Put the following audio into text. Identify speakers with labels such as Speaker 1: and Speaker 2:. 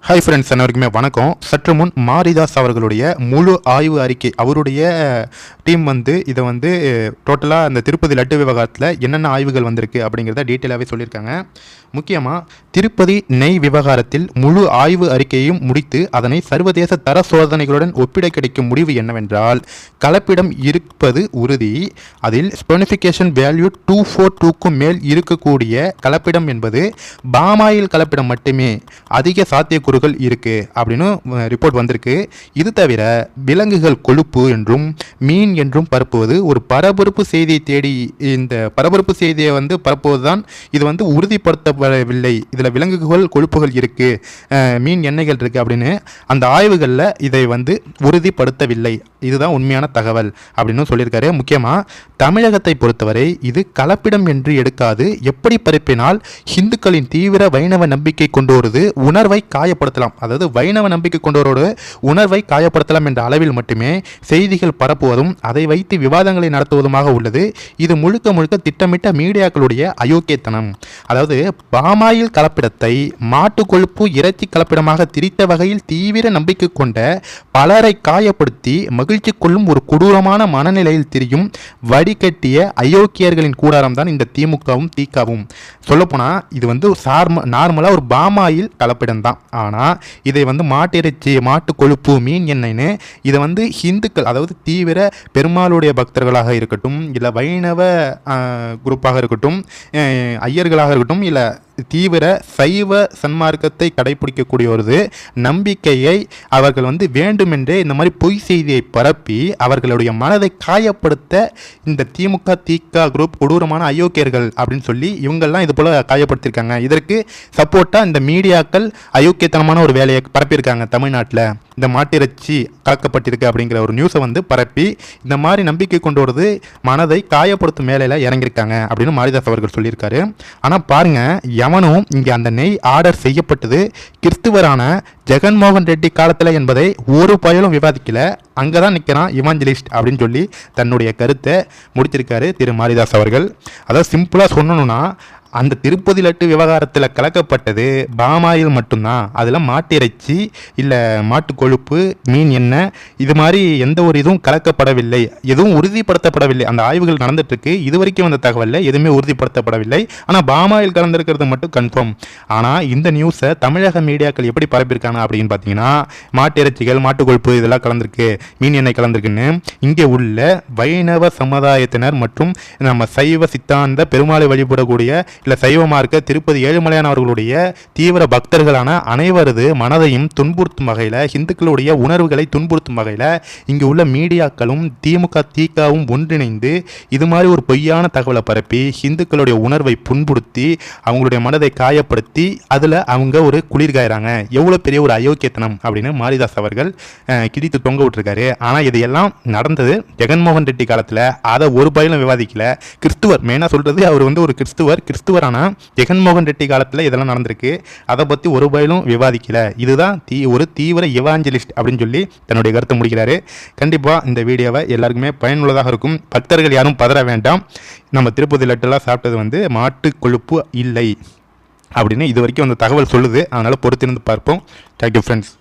Speaker 1: Hi friends, அனைவருக்குமே வணக்கம். சற்று முன் மாரிதாஸ் அவர்களுடைய முழு ஆய்வு அறிக்கை, அவருடைய டீம் இதை டோட்டலாக அந்த திருப்பதி லட்டு விவகாரத்தில் என்னென்ன ஆய்வுகள் வந்திருக்கு அப்படிங்கிறத டீட்டெயிலாகவே சொல்லியிருக்காங்க. முக்கியமாக திருப்பதி நெய் விவகாரத்தில் முழு ஆய்வு அறிக்கையையும் முடித்து அதனை சர்வதேச தர சோதனைகளுடன் ஒப்பிட கிடைக்கும் முடிவு என்னவென்றால், கலப்பிடம் இருப்பது உறுதி. அதில் ஸ்பெசிஃபிகேஷன் வேல்யூ 242க்கும் மேல் இருக்கக்கூடிய கலப்பிடம் என்பது பாமாயில் கலப்பிடம் மட்டுமே. அதிக சாத்தியக்கூறுகள் இருக்கு அப்படின்னு ரிப்போர்ட் வந்திருக்கு. இது தவிர விலங்குகள் கொழுப்பு என்றும் மீன் என்றும் பரப்புவது ஒரு பரபரப்பு செய்தியை தேடி இந்த பரபரப்பு செய்தியை பரப்புவதுதான் இது உறுதிப்படுத்தப்படவில்லை. இதில் விலங்குகள் கொழுப்புகள் இருக்கு, மீன் எண்ணெய்கள் இருக்கு அப்படின்னு அந்த ஆய்வுகளில் இதை உறுதிப்படுத்தவில்லை. இதுதான் உண்மையான தகவல் அப்படின்னு சொல்லியிருக்காரு. முக்கியமாக தமிழகத்தை பொறுத்தவரை இது கலப்பிடம் என்று எடுக்காது. எப்படி பரப்பினால் ஹிந்துக்களின் தீவிர வைணவ நம்பிக்கை கொண்டு வருவது உணர்வை காயப்படுத்தலாம், அதாவது வைணவ நம்பிக்கை கொண்டவரோடு உணர்வை காயப்படுத்தலாம் என்ற அளவில் மட்டுமே செய்திகள் பரப்புவதும் அதை வைத்து விவாதங்களை நடத்துவதுமாக உள்ளது. இது முழுக்க முழுக்க திட்டமிட்ட மீடியாக்களுடைய அயோக்கியத்தனம். அதாவது பாமாயில் கலப்பிடத்தை மாட்டு கொழுப்பு இறைச்சி கலப்பிடமாக திரித்த வகையில் தீவிர நம்பிக்கை கொண்ட பலரை காயப்படுத்தி மகிழ்ச்சி கொள்ளும் ஒரு கொடூரமான மனநிலையில் திரியும் வடிகட்டிய அயோக்கியர்களின் கூடாரம் தான் இந்த திமுகவும் திகாவும். சொல்லப்போனால் இது நார்மலாக ஒரு பாமாயில் கலப்பிடம் தான். ஆனால் இதை மாட்டு இறைச்சி, மாட்டு கொழுப்பு, மீன் எண்ணெய்னு இதை ஹிந்துக்கள், அதாவது தீவிர பெருமாளுடைய பக்தர்களாக இருக்கட்டும், இல்லை வைணவ குரூப்பாக இருக்கட்டும், ஐயர்களாக இருக்கட்டும், இல்லை தீவிர சைவ சன்மார்க்கத்தை கடைபிடிக்கக்கூடிய ஒரு நம்பிக்கையை அவர்கள் வேண்டுமென்றே இந்த மாதிரி பொய் செய்தியை பரப்பி அவர்களுடைய மனதை காயப்படுத்த இந்த திமுக திக குரூப் கொடூரமான அயோக்கியர்கள் அப்படின்னு சொல்லி இவங்கெல்லாம் இது போல காயப்படுத்தியிருக்காங்க. இதற்கு சப்போர்ட்டாக இந்த மீடியாக்கள் அயோக்கியத்தனமான ஒரு வேலையை பரப்பியிருக்காங்க. தமிழ்நாட்டில் இந்த மாட்டிறைச்சி கலக்கப்பட்டிருக்கு அப்படிங்கிற ஒரு நியூஸை பரப்பி இந்த மாதிரி நம்பிக்கை கொண்டு வருது மனதை காயப்படுத்தும் வேலையில் இறங்கியிருக்காங்க அப்படின்னு மாரிதாஸ் அவர்கள் சொல்லியிருக்காரு. ஆனால் பாருங்க, எவனும் இங்கே அந்த நெய் ஆர்டர் செய்யப்பட்டது கிறிஸ்துவரான ஜெகன்மோகன் ரெட்டி காலத்தில் என்பதை ஒரு பயலும் விவாதிக்கல. அங்கே தான் நிற்கிறான் இவாஞ்சலிஸ்ட் அப்படின்னு சொல்லி தன்னுடைய கருத்தை முடிச்சிருக்காரு திரு மாரிதாஸ் அவர்கள். அதாவது சிம்பிளாக சொல்லணும்னா, அந்த திருப்பதி லட்டு விவகாரத்தில் கலக்கப்பட்டது பாமாயில் மட்டும்தான். அதில் மாட்டு இறைச்சி, இல்லை மாட்டு கொழுப்பு, மீன் எண்ணெய், இது மாதிரி எந்த ஒரு இதுவும் கலக்கப்படவில்லை, எதுவும் உறுதிப்படுத்தப்படவில்லை. அந்த ஆய்வுகள் நடந்துட்டுருக்கு. இது வரைக்கும் வந்த தகவலில் எதுவுமே உறுதிப்படுத்தப்படவில்லை. ஆனால் பாமாயில் கலந்துருக்கிறது மட்டும் கன்ஃபார்ம். ஆனால் இந்த நியூஸை தமிழக மீடியாக்கள் எப்படி பரப்பியிருக்காங்க அப்படின்னு பார்த்தீங்கன்னா, மாட்டு இறைச்சிகள், மாட்டு கொழுப்பு இதெல்லாம் கலந்துருக்கு, மீன் எண்ணெய் கலந்துருக்குன்னு இங்கே உள்ள வைணவ சமுதாயத்தினர் மற்றும் நம்ம சைவ சித்தாந்த பெருமாளை வழிபடக்கூடிய இல்லை சைவமார்க்க திருப்பதி ஏழுமலையான் அவர்களுடைய தீவிர பக்தர்களான அனைவரது மனதையும் துன்புறுத்தும் வகையில், இந்துக்களுடைய உணர்வுகளை துன்புறுத்தும் வகையில் இங்கு உள்ள மீடியாக்களும் திமுக திகாவும் ஒன்றிணைந்து இது மாதிரி ஒரு பொய்யான தகவலை பரப்பி இந்துக்களுடைய உணர்வை புண்படுத்தி அவங்களுடைய மனதை காயப்படுத்தி அதில் அவங்க ஒரு குளிர்காயிறாங்க. எவ்வளோ பெரிய ஒரு அயோக்கியத்தனம் அப்படின்னு மாரிதாஸ் அவர்கள் கிழித்து தொங்க விட்டுருக்காரு. ஆனால் இதையெல்லாம் நடந்தது ஜெகன்மோகன் ரெட்டி காலத்தில். அதை ஒரு பயிலும் விவாதிக்கல. கிறிஸ்துவர் மெயினாக சொல்கிறது, அவர் ஒரு கிறிஸ்துவரான ஜெகன்மோகன் ரெட்டி காலத்தில் இதெல்லாம் நடந்திருக்கு. அதை பற்றி ஒரு பயிலும் விவாதிக்கல. இதுதான் ஒரு தீவிர இவாஞ்சலிஸ்ட் அப்படின்னு சொல்லி தன்னுடைய கருத்தை முடிக்கிறாரு. கண்டிப்பாக இந்த வீடியோவை எல்லாருக்குமே பயனுள்ளதாக இருக்கும். பக்தர்கள் யாரும் பதற வேண்டாம். நம்ம திருப்பதி லட்டெல்லாம் சாப்பிட்டது மாட்டு கொழுப்பு இல்லை அப்படின்னு இது வரைக்கும் அந்த தகவல் சொல்லுது. அதனால் பொறுத்திருந்து பார்ப்போம். Thank you friends.